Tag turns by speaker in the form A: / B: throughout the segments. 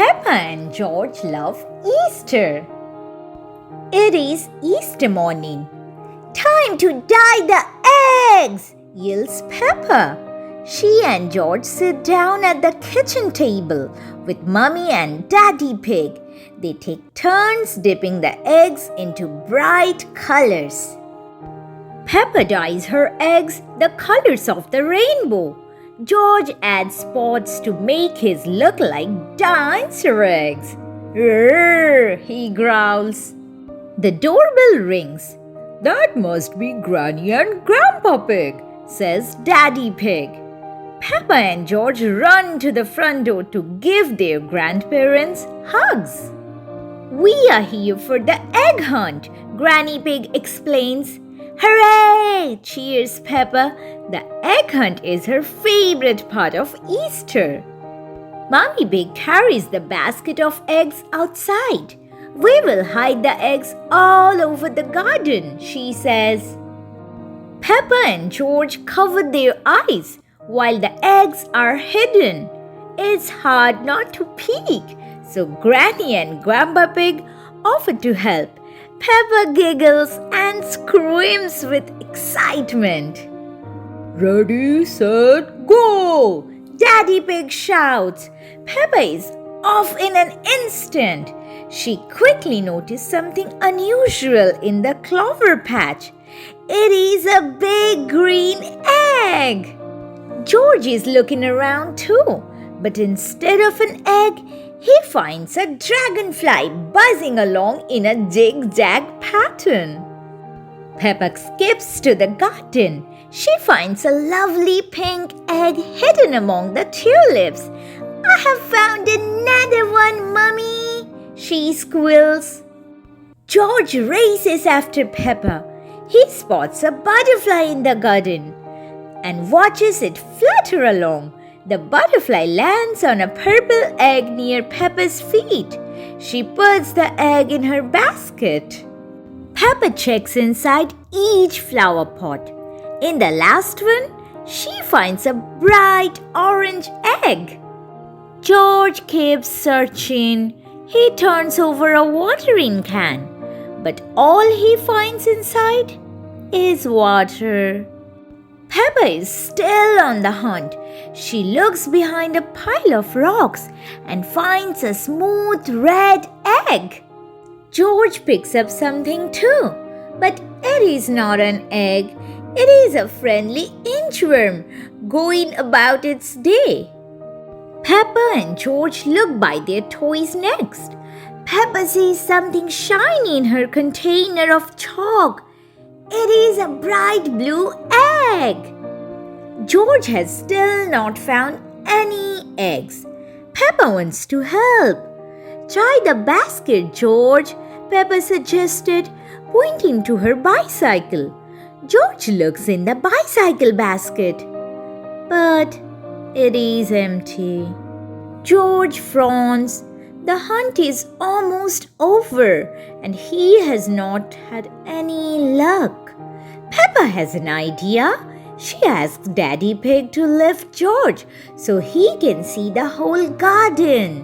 A: Peppa and George love Easter. It is Easter morning. Time to dye the eggs, yells Peppa. She and George sit down at the kitchen table with Mummy and Daddy Pig. They take turns dipping the eggs into bright colors. Peppa dyes her eggs the colors of the rainbow. George adds spots to make his look like dinosaur eggs. "Rrrr," he growls. The doorbell rings. "That must be Granny and Grandpa Pig," says Daddy Pig. Peppa and George run to the front door to give their grandparents hugs. "We are here for the egg hunt," Granny Pig explains. "Hooray!" cheers Peppa. The egg hunt is her favorite part of Easter. Mommy Pig carries the basket of eggs outside. "We will hide the eggs all over the garden," she says. Peppa and George cover their eyes while the eggs are hidden. It's hard not to peek, so Granny and Grandpa Pig offer to help. Peppa giggles and screams with excitement. "Ready, set, go!" Daddy Pig shouts. Peppa is off in an instant. She quickly noticed something unusual in the clover patch. It is a big green egg. George is looking around too, but instead of an egg, he finds a dragonfly buzzing along in a zigzag pattern. Peppa skips to the garden. She finds a lovely pink egg hidden among the tulips. "I have found another one, Mummy," she squeals. George races after Peppa. He spots a butterfly in the garden and watches it flutter along. The butterfly lands on a purple egg near Peppa's feet. She puts the egg in her basket. Peppa checks inside each flower pot. In the last one, she finds a bright orange egg. George keeps searching. He turns over a watering can, but all he finds inside is water. Peppa is still on the hunt. She looks behind a pile of rocks and finds a smooth red egg. George picks up something too, but it is not an egg. It is a friendly inchworm going about its day. Peppa and George look by their toys next. Peppa sees something shiny in her container of chalk. It is a bright blue egg. George has still not found any eggs. Peppa wants to help. "Try the basket, George," Peppa suggested, pointing to her bicycle. George looks in the bicycle basket, but it is empty. George frowns. The hunt is almost over and he has not had any luck. Peppa has an idea. She asks Daddy Pig to lift George so he can see the whole garden.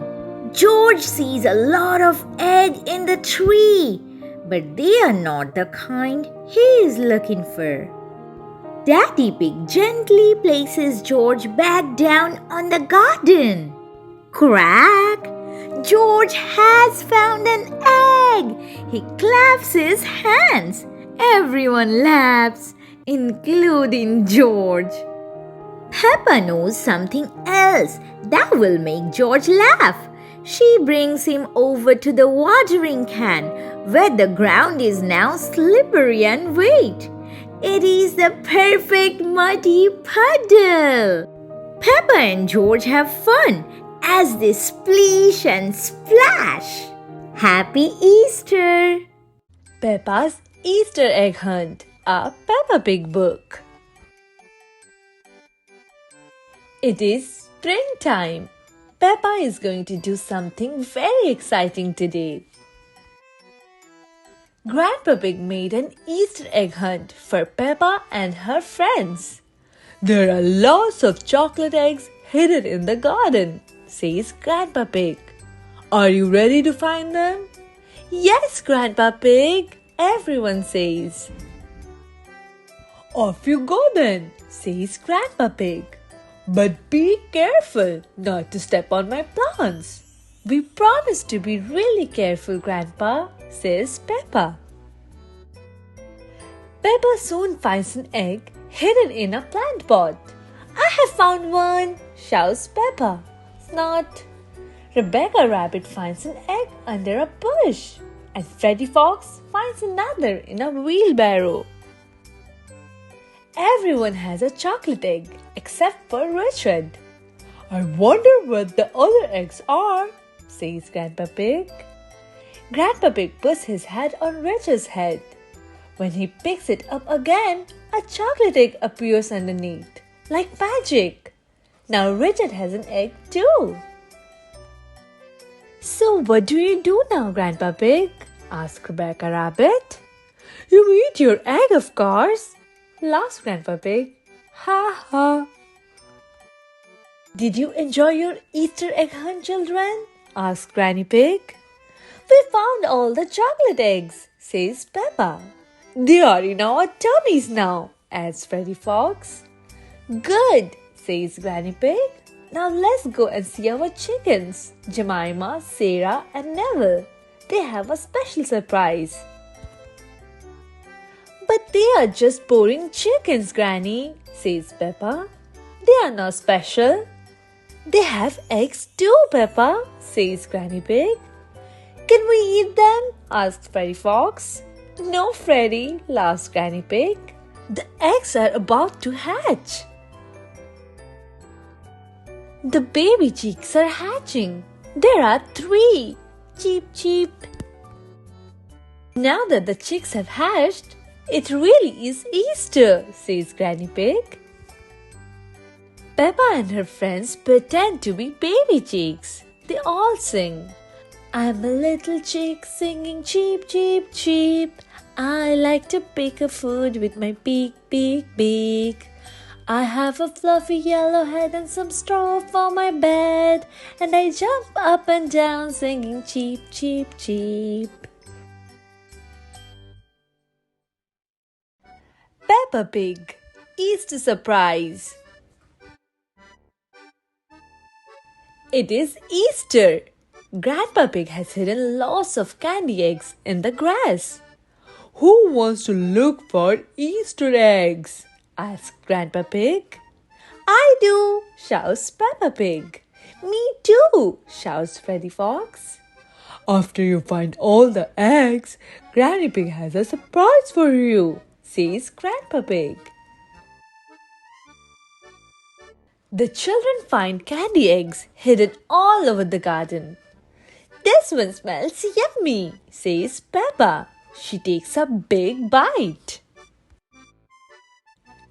A: George sees a lot of eggs in the tree, but they are not the kind he is looking for. Daddy Pig gently places George back down on the garden. Crack! George has found an egg! He claps his hands. Everyone laughs, including George. Peppa knows something else that will make George laugh. She brings him over to the watering can where the ground is now slippery and wet. It is the perfect muddy puddle. Peppa and George have fun as they splish and splash. Happy Easter!
B: Peppa's Easter Egg Hunt, a Peppa Pig book. It is springtime. Peppa is going to do something very exciting today. Grandpa Pig made an Easter egg hunt for Peppa and her friends. "There are lots of chocolate eggs hidden in the garden," says Grandpa Pig. Are you ready to find them? Yes, Grandpa Pig, everyone says. Off you go then, says Grandpa Pig. But be careful not to step on my plants. We promise to be really careful, Grandpa, says Peppa. Peppa soon finds an egg hidden in a plant pot. I have found one, shouts Peppa. Not. Rebecca Rabbit finds an egg under a bush, and Freddy Fox finds another in a wheelbarrow. Everyone has a chocolate egg except for Richard. I wonder what the other eggs are, says Grandpa Pig. Grandpa Pig puts his head on Richard's head. When he picks it up again, a chocolate egg appears underneath, like magic. Now Richard has an egg too. So what do you do now, Grandpa Pig? Asked Rebecca Rabbit. You eat your egg, of course, laughs Grandpa Pig. Ha ha. Did you enjoy your Easter egg hunt, children? Asked Granny Pig. We found all the chocolate eggs, says Peppa. They are in our tummies now, adds Freddy Fox. Good, says Granny Pig. Now let's go and see our chickens, Jemima, Sarah and Neville. They have a special surprise. But they are just boring chickens, Granny, says Peppa. They are not special. They have eggs too, Peppa, says Granny Pig. Can we eat them? asks Freddy Fox. No, Freddy, laughs Granny Pig. The eggs are about to hatch. The baby chicks are hatching. There are 3. Cheep, cheep. Now that the chicks have hatched, it really is Easter, says Granny Pig. Peppa and her friends pretend to be baby chicks. They all sing. I'm a little chick singing cheep, cheep, cheep. I like to pick a food with my beak, beak, beak. I have a fluffy yellow head and some straw for my bed, and I jump up and down singing cheep, cheep, cheep. Peppa Pig, Easter surprise. It is Easter. Grandpa Pig has hidden lots of candy eggs in the grass. Who wants to look for Easter eggs? Asked Grandpa Pig. I do, shouts Peppa Pig. Me too, shouts Freddy Fox. After you find all the eggs, Granny Pig has a surprise for you, says Grandpa Pig. The children find candy eggs hidden all over the garden. This one smells yummy, says Peppa. She takes a big bite.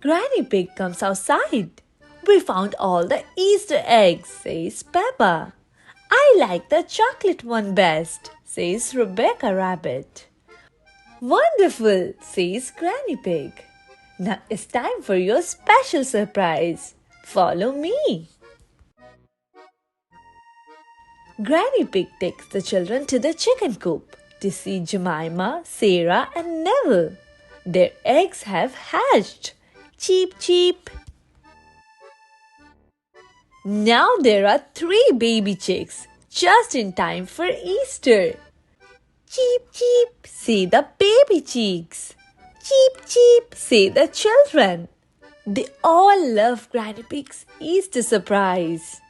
B: Granny Pig comes outside. We found all the Easter eggs, says Peppa. I like the chocolate one best, says Rebecca Rabbit. Wonderful, says Granny Pig. Now it's time for your special surprise. Follow me. Granny Pig takes the children to the chicken coop to see Jemima, Sarah and Neville. Their eggs have hatched. Cheep, cheep. Now there are 3 baby chicks, just in time for Easter. Cheep, cheep, say the baby chicks. Cheep, cheep, say the children. They all love Granny Pig's Easter surprise.